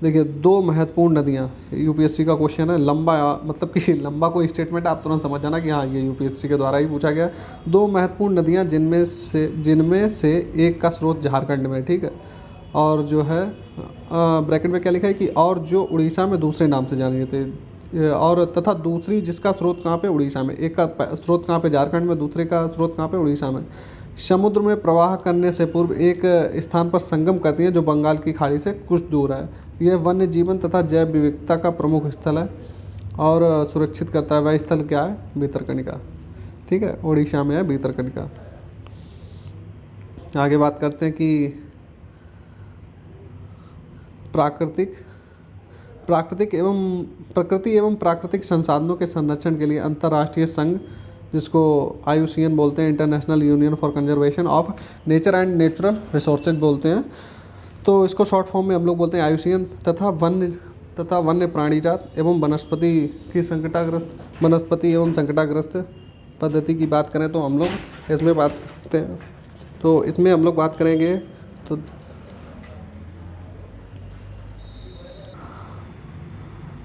देखिए 2 महत्वपूर्ण नदियाँ, UPSC का क्वेश्चन है। लंबा मतलब कि लंबा कोई स्टेटमेंट आप तुरंत समझ जाना कि हाँ ये UPSC के द्वारा ही पूछा गया। 2 महत्वपूर्ण नदियाँ जिनमें से एक का स्रोत झारखंड में, ठीक है, और जो है ब्रैकेट में क्या लिखा है कि और जो उड़ीसा में दूसरे नाम से जाने थे, और तथा दूसरी जिसका स्रोत कहाँ पे? उड़ीसा में। एक का स्रोत कहाँ पे? झारखंड में। दूसरे का स्रोत कहाँ पे? उड़ीसा में। समुद्र में प्रवाह करने से पूर्व एक स्थान पर संगम करती हैं जो बंगाल की खाड़ी से कुछ दूर है। यह वन्य जीवन तथा जैव विविधता का प्रमुख स्थल है और सुरक्षित करता है। वह स्थल क्या है? भितरकनिका। ठीक है, उड़ीसा में है भितरकनिका। आगे बात करते हैं कि प्रकृति एवं प्राकृतिक संसाधनों के संरक्षण के लिए अंतर्राष्ट्रीय संघ, जिसको IUCN बोलते हैं, international union for conservation of nature and natural resources बोलते हैं। तो इसको शॉर्ट फॉर्म में हम लोग बोलते हैं IUCN, तथा वन्य प्राणी जात एवं वनस्पति एवं संकटाग्रस्त पद्धति की बात करें तो हम लोग इसमें बात करते हैं। तो इसमें हम लोग बात करेंगे तो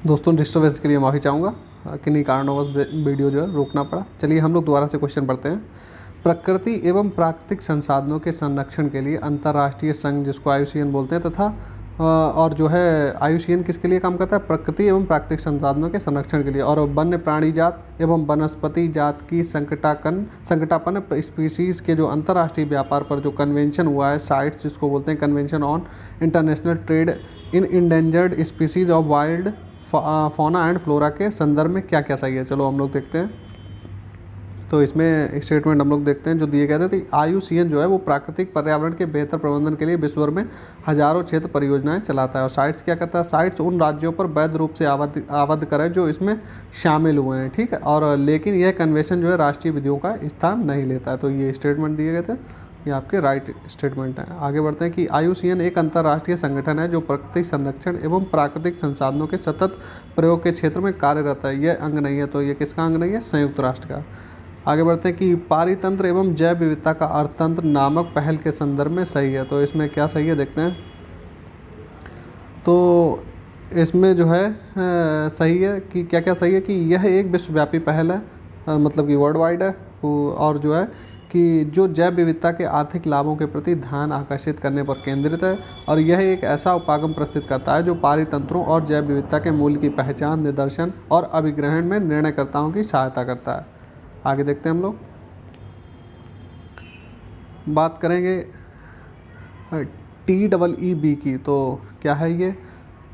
दोस्तों डिस्टर्बेंस के लिए माफ़ी चाहूँगा, किन्हीं कारणवश वीडियो जो है रोकना पड़ा। चलिए हम लोग दोबारा से क्वेश्चन पढ़ते हैं। प्रकृति एवं प्राकृतिक संसाधनों के संरक्षण के लिए अंतर्राष्ट्रीय संघ, जिसको IUCN बोलते हैं, तथा और जो है IUCN किसके लिए काम करता है? प्रकृति एवं प्राकृतिक संसाधनों के संरक्षण के लिए। और वन्य प्राणी जात एवं वनस्पति जात की संकटापन्न स्पीसीज़ के जो अंतर्राष्ट्रीय व्यापार पर जो कन्वेंशन हुआ है, साइट्स जिसको बोलते हैं convention on international trade in endangered species of wild fauna and flora के संदर्भ में क्या क्या सही है? चलो हम लोग देखते हैं। तो इसमें स्टेटमेंट हम लोग देखते हैं जो दिए गए थे। तो IUCN जो है वो प्राकृतिक पर्यावरण के बेहतर प्रबंधन के लिए विश्व भर में हजारों क्षेत्र परियोजनाएं चलाता है। और साइट्स क्या करता है? साइट्स उन राज्यों पर वैध रूप से आबद्ध करे जो इसमें शामिल हुए हैं, ठीक है, और लेकिन यह कन्वेंशन जो है राष्ट्रीय विधियों का स्थान नहीं लेता है। तो ये स्टेटमेंट दिए गए थे, ये आपके राइट स्टेटमेंट हैं। आगे बढ़ते हैं कि IUCN एक अंतर्राष्ट्रीय संगठन है जो प्रकृति संरक्षण एवं प्राकृतिक संसाधनों के सतत प्रयोग के क्षेत्र में कार्यरत है। यह अंग नहीं है, तो ये किसका अंग नहीं है? संयुक्त राष्ट्र का। आगे बढ़ते हैं कि पारितंत्र एवं जैव विविधता का अर्थतंत्र नामक पहल के संदर्भ में सही है। तो इसमें क्या सही है देखते हैं। तो इसमें जो है सही है कि क्या क्या सही है कि यह एक विश्वव्यापी पहल है, मतलब कि वर्ल्ड वाइड है। और जो है कि जो जैव विविधता के आर्थिक लाभों के प्रति ध्यान आकर्षित करने पर केंद्रित है, और यह एक ऐसा उपागम प्रस्तुत करता है जो पारितंत्रों और जैव विविधता के मूल्य की पहचान, निदर्शन और अभिग्रहण में निर्णयकर्ताओं की सहायता करता है। आगे देखते हैं हम लोग, बात करेंगे TEEB की। तो क्या है ये?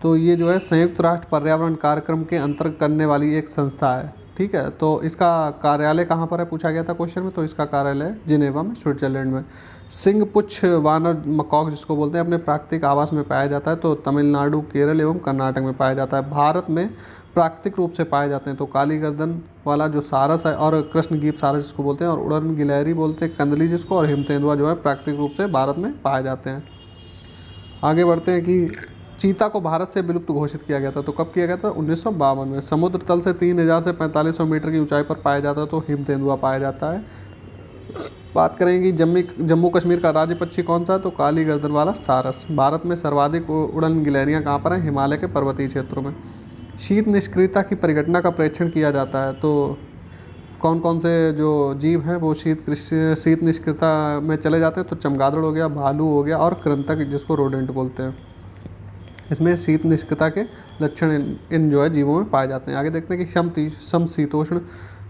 तो ये जो है संयुक्त राष्ट्र पर्यावरण कार्यक्रम के अंतर्गत करने वाली एक संस्था है, ठीक है। तो इसका कार्यालय कहाँ पर है, पूछा गया था क्वेश्चन में। तो इसका कार्यालय जिनेवा में, स्विट्जरलैंड में। सिंहपुच्छ वानर मकॉक जिसको बोलते हैं अपने प्राकृतिक आवास में पाया जाता है। तो तमिलनाडु, केरल एवं कर्नाटक में पाया जाता है। भारत में प्राकृतिक रूप से पाए जाते हैं तो काली गर्दन वाला जो सारस है, और कृष्णगीप सारस जिसको बोलते हैं, और उड़न गिलहरी बोलते हैं कंदली जिसको, और हिमतेंदुआ जो है प्राकृतिक रूप से भारत में पाए जाते हैं। आगे बढ़ते हैं कि चीता को भारत से विलुप्त घोषित किया गया था। तो कब किया गया था? 1952 में। समुद्र तल से 3000 से 4500 मीटर की ऊंचाई पर पाया जाता है तो हिमतेंदुआ पाया जाता है। बात करेंगे जम्मू कश्मीर का राज्य पक्षी कौन सा है? तो काली गर्दन वाला सारस। भारत में सर्वाधिक उड़न गिलहरियाँ कहाँ पर हैं? हिमालय के पर्वतीय क्षेत्रों में। शीत निष्क्रियता की परिघटना का परीक्षण किया जाता है। तो कौन कौन से जो जीव हैं वो शीत निष्क्रियता में चले जाते हैं? तो चमगादड़ हो गया, भालू हो गया, और कृंतक जिसको रोडेंट बोलते हैं। इसमें शीत निष्क्रियता के लक्षण इन जो है जीवों में पाए जाते हैं। आगे देखते हैं कि समशीतोष्ण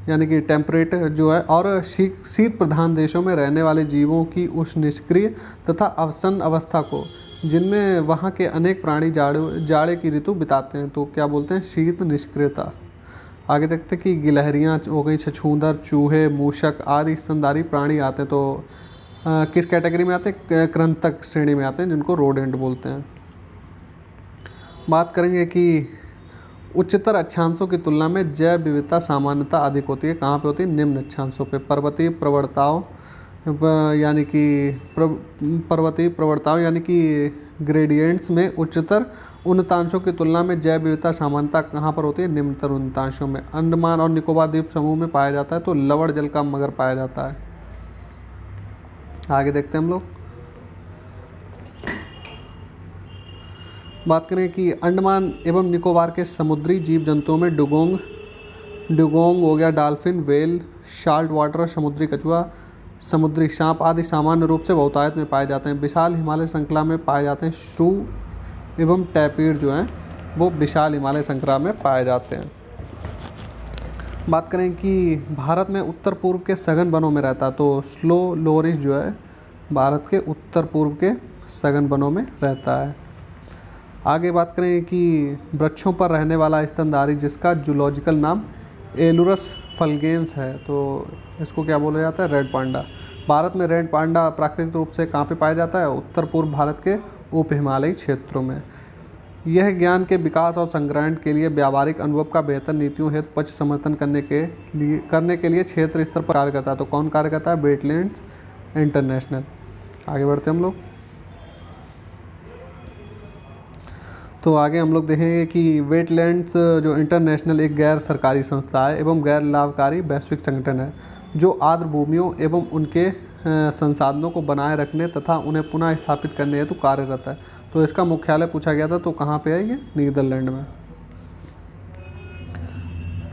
यानी कि टेम्परेट जो है, और शीत प्रधान देशों में रहने वाले जीवों की उष्ण निष्क्रिय तथा अवसन्न अवस्था को, जिनमें वहाँ के अनेक प्राणी जाड़े की ऋतु बिताते हैं, तो क्या बोलते हैं? शीत निष्क्रियता। आगे देखते हैं कि गिलहरियाँ हो गई, छछूंदर, चूहे, मूषक आदि स्तनधारी प्राणी आते हैं। तो किस कैटेगरी में आते हैं? कृंतक श्रेणी में आते हैं, जिनको रोडेंट बोलते हैं। बात करेंगे कि उच्चतर अक्षांशों की तुलना में जैव विविधता सामान्यता अधिक होती है। कहाँ पे होती है? निम्न अक्षांशों पे। पर्वतीय प्रवणताओं यानी कि ग्रेडियंट्स में उच्चतर उन्नतांशों की तुलना में जैव विविधता सामान्यता कहाँ पर होती है? निम्नतर उन्नतांशों में। अंडमान और निकोबार द्वीप समूह में पाया जाता है तो लवण जल का मगर पाया जाता है। आगे देखते हैं हम लोग, बात करें कि अंडमान एवं निकोबार के समुद्री जीव जंतुओं में डुगोंग हो गया, डॉल्फिन, व्हेल, साल्ट वाटर समुद्री कछुआ, समुद्री सांप आदि सामान्य रूप से बहुतायत में पाए जाते हैं। विशाल हिमालय श्रृंखला में पाए जाते हैं। श्रू एवं टैपीड जो हैं वो विशाल हिमालय श्रृंखला में पाए जाते हैं। बात करें कि भारत में उत्तर पूर्व के सघन वनों में रहता है तो स्लो लोरिस जो है भारत के उत्तर पूर्व के सघन वनों में रहता है। आगे बात करें कि वृक्षों पर रहने वाला स्तनधारी जिसका जूलॉजिकल नाम एलुरस फल्गेंस है, तो इसको क्या बोला जाता है? Red panda. भारत में रेड पांडा प्राकृतिक रूप से कहाँ पे पाया जाता है? उत्तर पूर्व भारत के उप हिमालयी क्षेत्रों में। यह ज्ञान के विकास और संग्रहण के लिए व्यावहारिक अनुभव का बेहतर नीतियों हेतु पक्ष समर्थन करने के लिए क्षेत्र स्तर पर कार्य करता है। तो कौन कार्य करता है? Wetlands international. आगे बढ़ते हैं हम लोग, तो आगे हम लोग देखेंगे कि वेटलैंड्स जो इंटरनेशनल एक गैर सरकारी संस्था है एवं गैर लाभकारी वैश्विक संगठन है जो आर्द्र भूमियों एवं उनके संसाधनों को बनाए रखने तथा उन्हें पुनः स्थापित करने हेतु कार्यरत है। तो इसका मुख्यालय पूछा गया था तो कहाँ पे है ये? नीदरलैंड में।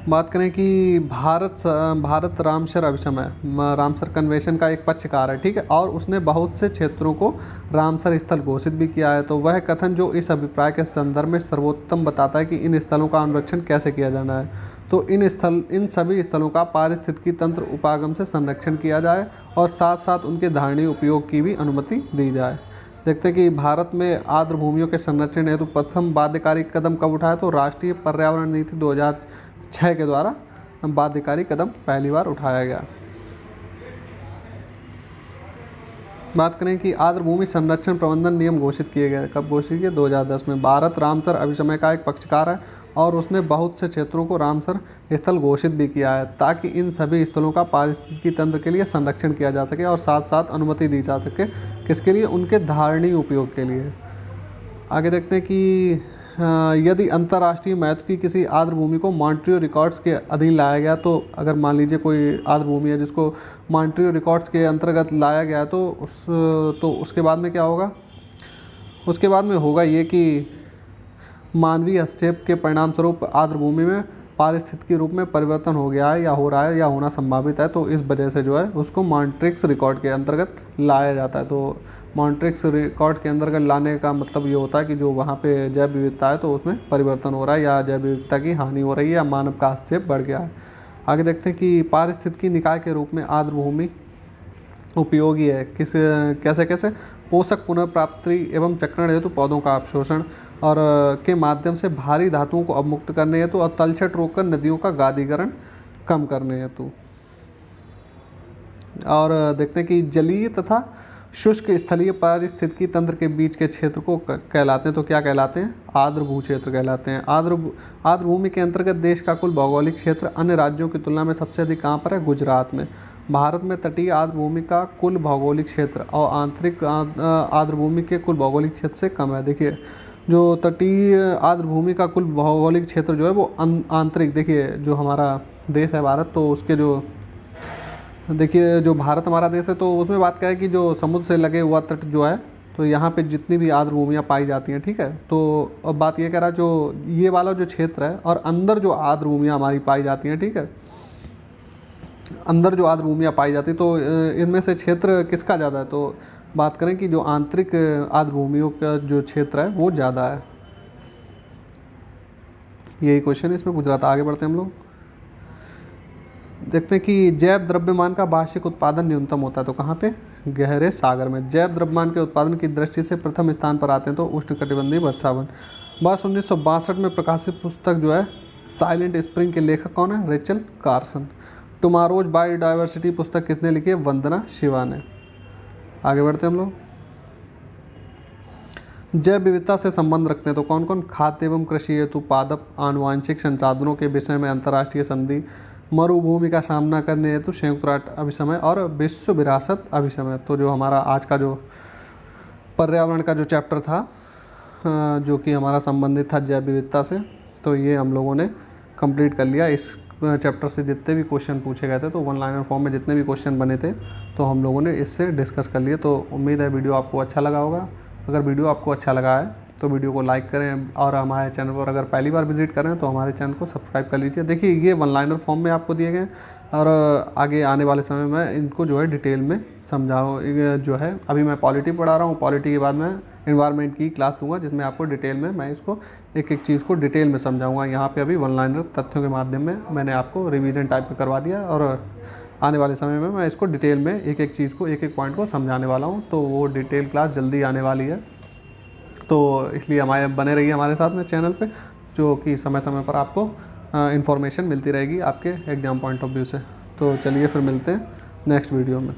बात करें कि भारत रामसर अभिसमय रामसर कन्वेंशन का एक पक्षकार है, ठीक है, और उसने बहुत से क्षेत्रों को रामसर स्थल घोषित भी किया है। तो वह कथन जो इस अभिप्राय के संदर्भ में सर्वोत्तम बताता है कि इन स्थलों का अनुरक्षण कैसे किया जाना है। तो इन सभी स्थलों का पारिस्थितिकी तंत्र उपागम से संरक्षण किया जाए और साथ साथ उनके धारणीय उपयोग की भी अनुमति दी जाए। देखते हैं कि भारत में आर्द्र भूमियों के संरक्षण हेतु प्रथम बाध्यकारी कदम कब उठाया? तो राष्ट्रीय पर्यावरण नीति 2006 के द्वारा बाध्यकारी कदम पहली बार उठाया गया। बात करें कि आर्द्र भूमि संरक्षण प्रबंधन नियम घोषित किए गए। कब घोषित किए? 2010 में। भारत रामसर अभिसमय का एक पक्षकार है और उसने बहुत से क्षेत्रों को रामसर स्थल घोषित भी किया है ताकि इन सभी स्थलों का पारिस्थितिकी तंत्र के लिए संरक्षण किया जा सके और साथ साथ अनुमति दी जा सके। किसके लिए? उनके धारणीय उपयोग के लिए। आगे देखते हैं कि यदि अंतर्राष्ट्रीय महत्व की किसी आर्द्र भूमि को मॉन्ट्रियल रिकॉर्ड्स के अधीन लाया गया, तो अगर मान लीजिए कोई आर्द्र भूमि है जिसको मॉन्ट्रियल रिकॉर्ड्स के अंतर्गत लाया गया तो उसके बाद में क्या होगा? उसके बाद में होगा ये कि मानवीय हस्तक्षेप के परिणाम स्वरूप आर्द्रभूमि में पारिस्थितिकी रूप में परिवर्तन हो गया है या हो रहा है या होना संभावित है, तो इस वजह से जो है उसको मॉन्ट्रिक्स रिकॉर्ड के अंतर्गत लाया जाता है। तो मॉन्ट्रिक्स रिकॉर्ड के अंतर्गत लाने का मतलब ये होता है कि जो वहाँ पे जैव विविधता है तो उसमें परिवर्तन हो रहा है या जैव विविधता की हानि हो रही है या मानव का हस्तक्षेप बढ़ गया है। आगे देखते हैं कि पारिस्थितिकी निकाय के रूप में आर्द्रभूमि उपयोगी है कैसे कैसे पोषक पुनर्प्राप्ति एवं चक्रण हेतु पौधों का अवशोषण और के माध्यम से भारी धातुओं को अवमुक्त करने हेतु और तलछट रोककर नदियों का गादीकरण कम करने हेतु। और देखते हैं कि जलीय तथा शुष्क स्थलीय पारिस्थितिकी तंत्र के बीच के क्षेत्र को कहलाते हैं, तो क्या कहलाते हैं? आर्द्र भू क्षेत्र कहलाते हैं। आर्द्र भूमि के अंतर्गत देश का कुल भौगोलिक क्षेत्र अन्य राज्यों की तुलना में सबसे अधिक कहाँ पर है? गुजरात में। भारत में तटीय आर्द्र भूमि का कुल भौगोलिक क्षेत्र और आंतरिक आर्द्र भूमि के कुल भौगोलिक क्षेत्र से कम है। देखिए जो तटीय आर्द्र भूमि का कुल भौगोलिक क्षेत्र जो है वो आंतरिक, देखिए जो हमारा देश है भारत, तो उसके जो देखिए जो भारत हमारा देश है तो उसमें बात क्या है कि जो समुद्र से लगे हुआ तट जो है, तो यहाँ पे जितनी भी आर्द्र भूमियाँ पाई जाती हैं, ठीक है। तो अब बात ये कह रहा है जो ये वाला जो क्षेत्र है और अंदर जो आर्द्र भूमियाँ हमारी पाई जाती हैं, ठीक है, अंदर जो आर्द्र भूमियाँ पाई जाती हैं तो इनमें से क्षेत्र किसका ज़्यादा है? तो बात करें कि जो आंतरिक आर्द्र भूमियों का जो क्षेत्र है वो ज़्यादा है। यही क्वेश्चन है इसमें गुजरात। आगे बढ़ते हैं हम लोग, देखते हैं कि जैव द्रव्यमान का वार्षिक उत्पादन न्यूनतम होता है, तो कहाँ पे? गहरे सागर में। जैव द्रव्यमान के उत्पादन की दृष्टि से प्रथम स्थान पर आते हैं तो उष्णकटिबंधीय वर्षावन। वर्ष 1962 में प्रकाशित पुस्तक जो है साइलेंट स्प्रिंग के लेखक कौन है? Rachel Carson. टुमारोज बायोडाइवर्सिटी पुस्तक किसने लिखी है? वंदना शिवा ने। आगे बढ़ते हैं हम लोग, जैव विविधता से संबंध रखते हैं तो कौन कौन? खाद्य एवं कृषि हेतु पादप, आनुवांशिक संसाधनों के विषय में अंतर्राष्ट्रीय संधि, मरुभूमि का सामना करने हेतु संयुक्त राष्ट्र अभिसमय और विश्व विरासत अभिसमय। तो जो हमारा आज का जो पर्यावरण का जो चैप्टर था जो कि हमारा संबंधित था जैव विविधता से, तो ये हम लोगों ने कंप्लीट कर लिया। इस चैप्टर से जितने भी क्वेश्चन पूछे गए थे, तो वन लाइनर फॉर्म में जितने भी क्वेश्चन बने थे, तो हम लोगों ने इससे डिस्कस कर लिए। तो उम्मीद है वीडियो आपको अच्छा लगा होगा। अगर वीडियो आपको अच्छा लगा है तो वीडियो को लाइक करें और हमारे चैनल पर अगर पहली बार विजिट करें तो हमारे चैनल को सब्सक्राइब कर लीजिए। देखिए ये वन लाइनर फॉर्म में आपको दिए गए और आगे आने वाले समय में इनको जो है डिटेल में समझाऊँ। जो है अभी मैं पॉलिटी पढ़ा रहा हूँ, पॉलिटी के बाद मैं एनवायरनमेंट की क्लास लूँगा जिसमें आपको डिटेल में मैं इसको एक एक चीज़ को डिटेल में समझाऊँगा। यहाँ पे अभी वन लाइनर तथ्यों के माध्यम में मैंने आपको रिवीजन टाइप में करवा दिया और आने वाले समय में मैं इसको डिटेल में एक एक चीज़ को एक एक पॉइंट को समझाने वाला हूँ। तो वो डिटेल क्लास जल्दी आने वाली है, तो इसलिए हमारे बने रहिए हमारे साथ में चैनल पे, जो कि समय समय पर आपको इन्फॉर्मेशन मिलती रहेगी आपके एग्ज़ाम पॉइंट ऑफ व्यू से। तो चलिए फिर मिलते हैं नेक्स्ट वीडियो में।